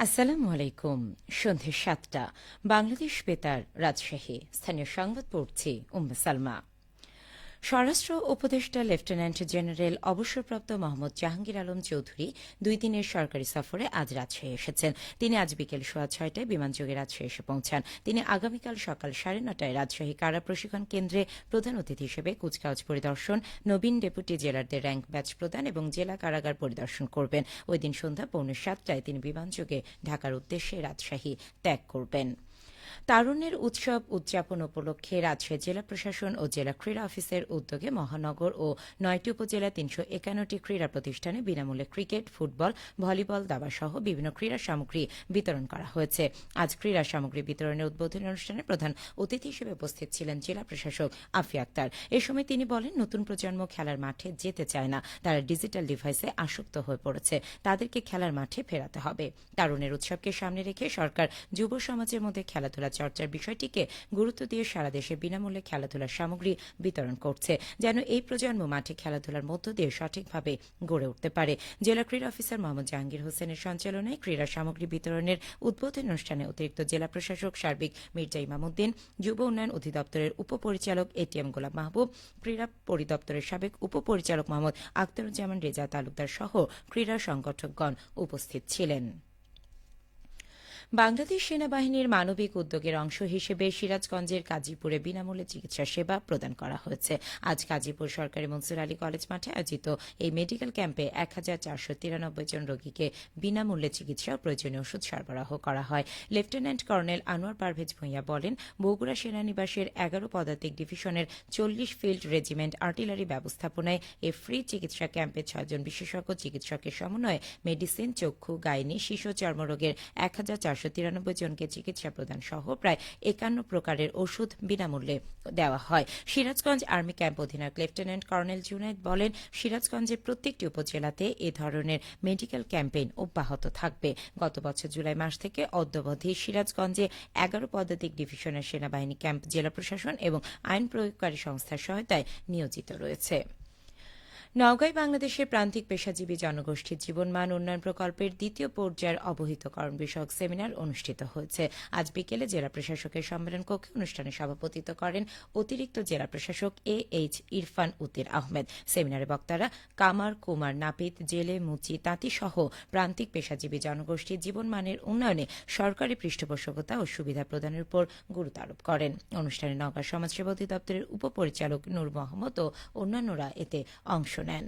আসসালামু আলাইকুম। সন্ধে ৭টা বাংলাদেশ বেতার, রাজশাহী। স্থানীয় সংবাদ পড়ছি উম্মে সালমা। স্বরাষ্ট্র উপদেষ্টা লেফটেন্যান্ট জেনারেল অবসরপ্রাপ্ত মোহাম্মদ জাহাঙ্গীর আলম চৌধুরী ২ দিনের সরকারি সফরে আজ রাজশাহী এসেছেন। তিনি আজ বিকেল ৬:৩০ বিমানযোগে রাজশাহী এসে পৌঁছান। তিনি আগামীকাল সকাল ৯:৩০ রাজশাহী কারা প্রশিক্ষণ কেন্দ্রে প্রধান অতিথি হিসেবে কুচকাওয়াজ পরিদর্শন, নবীন ডেপুটি জেলারদের র্যাঙ্ক ব্যাচ প্রদান এবং জেলা কারাগার পরিদর্শন করবেন। ওই দিন সন্ধ্যা ৬:৩০ তিনি বিমানযোগে ঢাকার উদ্দেশ্যে রাজশাহী ত্যাগ করবেন। তারুণ্যের উৎসব উদযাপন উপলক্ষে রাজশাহী জেলা প্রশাসন ও জেলা ক্রীড়া অফিসের উদ্যোগে মহানগর ও ৯টি উপজেলা ৩৫১টি ক্রীড়া প্রতিষ্ঠানে বিনামূল্যে ক্রিকেট, ফুটবল, ভলিবল, দাবাসহ বিভিন্ন ক্রীড়া সামগ্রী বিতরণ করা হয়েছে। আজ ক্রীড়া সামগ্রী বিতরণের উদ্বোধনী অনুষ্ঠানে প্রধান অতিথি হিসেবে উপস্থিত ছিলেন জেলা প্রশাসক আফিয়া আক্তার। এ সময় তিনি বলেন, নতুন প্রজন্ম খেলার মাঠে যেতে চায় না, তারা ডিজিটাল ডিভাইসে আসক্ত হয়ে পড়েছে, তাদেরকে খেলার মাঠে ফেরাতে হবে। তারুণ্যের উৎসবকে সামনে রেখে সরকার যুব সমাজের মধ্যে খেলাধুলা চর্চার বিষয়টিকে গুরুত্ব দিয়ে সারা দেশে বিনামূল্যে খেলাধুলার সামগ্রী বিতরণ করছে, যেন এই প্রজন্ম মাঠে খেলাধুলার মধ্য দিয়ে সঠিকভাবে গড়ে উঠতে পারে। জেলা ক্রীড়া অফিসার মোহাম্মদ জাহাঙ্গীর হোসেনের সঞ্চালনায় ক্রীড়া সামগ্রী বিতরণের উদ্বোধনী অনুষ্ঠানে অতিরিক্ত জেলা প্রশাসক সার্বিক মির্জা ইমামউদ্দিন, যুব উন্নয়ন অধিদপ্তরের উপপরিচালক এটিএম গোলাম মাহবুব, ক্রীড়া পরিদপ্তরের সাবেক উপপরিচালক মোহাম্মদ আখতারুজ্জামান রেজা তালুকদার সহ ক্রীড়া সংগঠকগণ উপস্থিত ছিলেন। বাংলাদেশ সেনাবাহিনীর মানবিক উদ্যোগের অংশ হিসেবে সিরাজগঞ্জের কাজীপুরে বিনামূল্যে চিকিৎসা সেবা প্রদান করা হয়েছে। আজ কাজীপুর সরকারি মনসুর আলী কলেজ মাঠে আয়োজিত এই মেডিকেল ক্যাম্পে ১,৪৯৩ জন রোগীকে বিনামূল্যে চিকিৎসা ও প্রয়োজনীয় ওষুধ সরবরাহ করা হয়। লেফটেন্যান্ট কর্নেল আনোয়ার পারভেজ ভূঁইয়া বলেন, বগুড়া সেনানিবাসের ১১ পদাতিক ডিভিশনের ৪০ ফিল্ড রেজিমেন্ট আর্টিলারি ব্যবস্থাপনায় এ ফ্রি চিকিৎসা ক্যাম্পে ৬ জন বিশেষজ্ঞ চিকিৎসকের সমন্বয়ে মেডিসিন, চক্ষু, গাইনি, শিশু চর্মরোগের ১,৪৯৩ জনকে চিকিৎসা প্রদান সহ প্রায় ৫১ প্রকারের ওষুধ বিনামূল্যে দেওয়া হয়। সিরাজগঞ্জ আর্মি ক্যাম্প অধিনায়ক লেফটেন্যান্ট কর্নেল জুনায়েদ বলেন, সিরাজগঞ্জের প্রত্যেকটি উপজেলাতে এ ধরনের মেডিকেল ক্যাম্পেইন অব্যাহত থাকবে। গত বছর জুলাই মাস থেকে অদ্যাবধি সিরাজগঞ্জে ১১ পদাতিক ডিভিশনের সেনাবাহিনী ক্যাম্প জেলা প্রশাসন এবং আইন প্রয়োগকারী সংস্থার সহায়তায় নিয়োজিত রয়েছে। নওগাঁয় বাংলাদেশের প্রান্তিক পেশাজীবী জনগোষ্ঠীর জীবনমান উন্নয়ন প্রকল্পের দ্বিতীয় পর্যায়ের অবহিতকরণ বিষয়ক সেমিনার অনুষ্ঠিত হয়েছে। আজ বিকেলে জেলা প্রশাসকের সম্মেলন কক্ষে অনুষ্ঠানে সভাপতিত্ব করেন অতিরিক্ত জেলা প্রশাসক এইচ ইরফান উদ্দিন আহমেদ। সেমিনারে বক্তারা কামার, কুমার, নাপিত, জেলে, মুচি, তাঁতি সহ প্রান্তিক পেশাজীবী জনগোষ্ঠীর জীবনমানের উন্নয়নে সরকারি পৃষ্ঠপোষকতা ও সুবিধা প্রদানের উপর গুরুত্ব আরোপ করেন। অনুষ্ঠানে নওগাঁ সমাজসেবা অধিদপ্তরের উপপরিচালক নূর মোহাম্মদ ও অন্যান্যরা এতে অংশ নেন।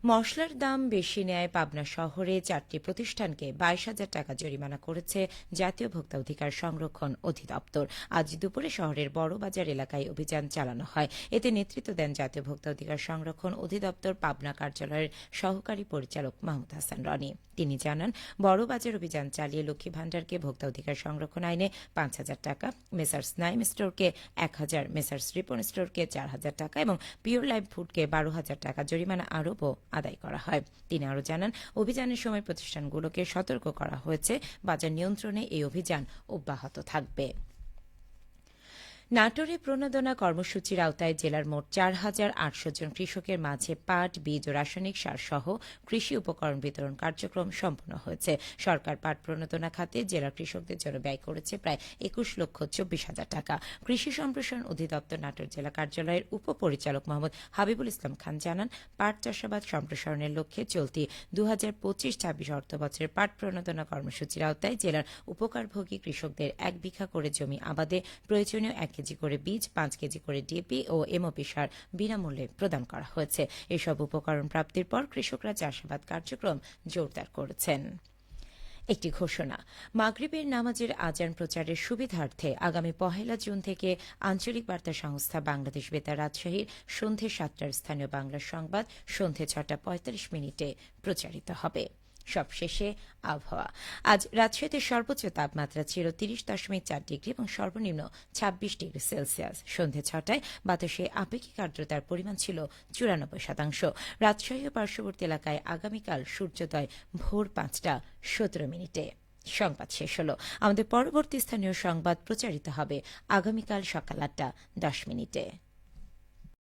মশলার দাম বেশি নেয় পাবনা শহরে 4টি প্রতিষ্ঠানকে ২২,০০০ টাকা জরিমানা করেছে জাতীয় ভোক্তা অধিকার সংরক্ষণ অধিদপ্তর। আজ দুপুরে শহরের বড়বাজার এলাকায় অভিযান চালানো হয়। এতে নেতৃত্ব দেন জাতীয় ভোক্তা অধিকার সংরক্ষণ অধিদপ্তর পাবনা কার্যালয়ের সহকারী পরিচালক মাহমুদ হাসান রনি। তিনি জানান, বড়বাজার অভিযান চালিয়ে লক্ষ্মী ভান্ডারকে ভোক্তা অধিকার সংরক্ষণ আইনে ৫,০০০ টাকা, মেসার্স নাইম স্টোরকে ১,০০০, মেসার্স রিপন স্টোরকে ৪,০০০ টাকা এবং পিওর লাইফ ফুডকে ১২,০০০ টাকা জরিমানা আরোপও আদায় করা হয়। তিনি আরও জানান, অভিযানের সময় প্রতিষ্ঠানগুলোকে সতর্ক করা হয়েছে, বাজার নিয়ন্ত্রণে এই অভিযান অব্যাহত থাকবে। নাটোরে প্রণোদনা কর্মসূচির আওতায় জেলার মোট ৪,৮০০ জন কৃষকের মাঝে পাট, বীজ ও রাসায়নিক সার সহ কৃষি উপকরণ বিতরণ কার্যক্রম সম্পন্ন হয়েছে। সরকার পাট প্রণোদনা খাতে জেলার কৃষকদের জন্য ব্যয় করেছে প্রায় ২১,২৪,০০০ টাকা। কৃষি সম্প্রসারণ অধিদপ্তর নাটোর জেলা কার্যালয়ের উপপরিচালক মোহাম্মদ হাবিবুল ইসলাম খান জানান, পাট চাষাবাদ সম্প্রসারণের লক্ষ্যে চলতি ২০২৫-২৬ অর্থবছরের পাট প্রণোদনা কর্মসূচির আওতায় জেলার উপকারভোগী কৃষকদের ১ বিঘা করে জমি আবাদে প্রয়োজনীয় ১ কেজি করে বীজ, ৫ কেজি করে ডিএপি ও এমওপি সার বিনামূল্যে প্রদান করা হয়েছে। এসব উপকরণ প্রাপ্তির পর কৃষকরা চাষাবাদ কার্যক্রম জোরদার করেছেন। একটি ঘোষণা, মাগরিবের নামাজের আজান প্রচারের সুবিধার্থে আগামী ১ জুন থেকে আঞ্চলিক বার্তা সংস্থা বাংলাদেশ বেতার রাজশাহীর সন্ধে ৭টার স্থানীয় বাংলা সংবাদ সন্ধে ৬:৪৫ প্রচারিত হবে। সবশেষে আবহাওয়া। আজ রাজশাহীতে সর্বোচ্চ তাপমাত্রা ছিল ৩০.৪ ডিগ্রি এবং সর্বনিম্ন ২৬ ডিগ্রি সেলসিয়াস। সন্ধে ৬টায় বাতাসে আপেক্ষিক আর্দ্রতার পরিমাণ ছিল ৯৪%। রাজশাহী ও পার্শ্ববর্তী এলাকায় আগামীকাল সূর্যোদয় ভোর ৫:১৭। সংবাদ শেষ হল। আমাদের পরবর্তী স্থানীয় সংবাদ প্রচারিত হবে আগামীকাল সকাল ৮:১০।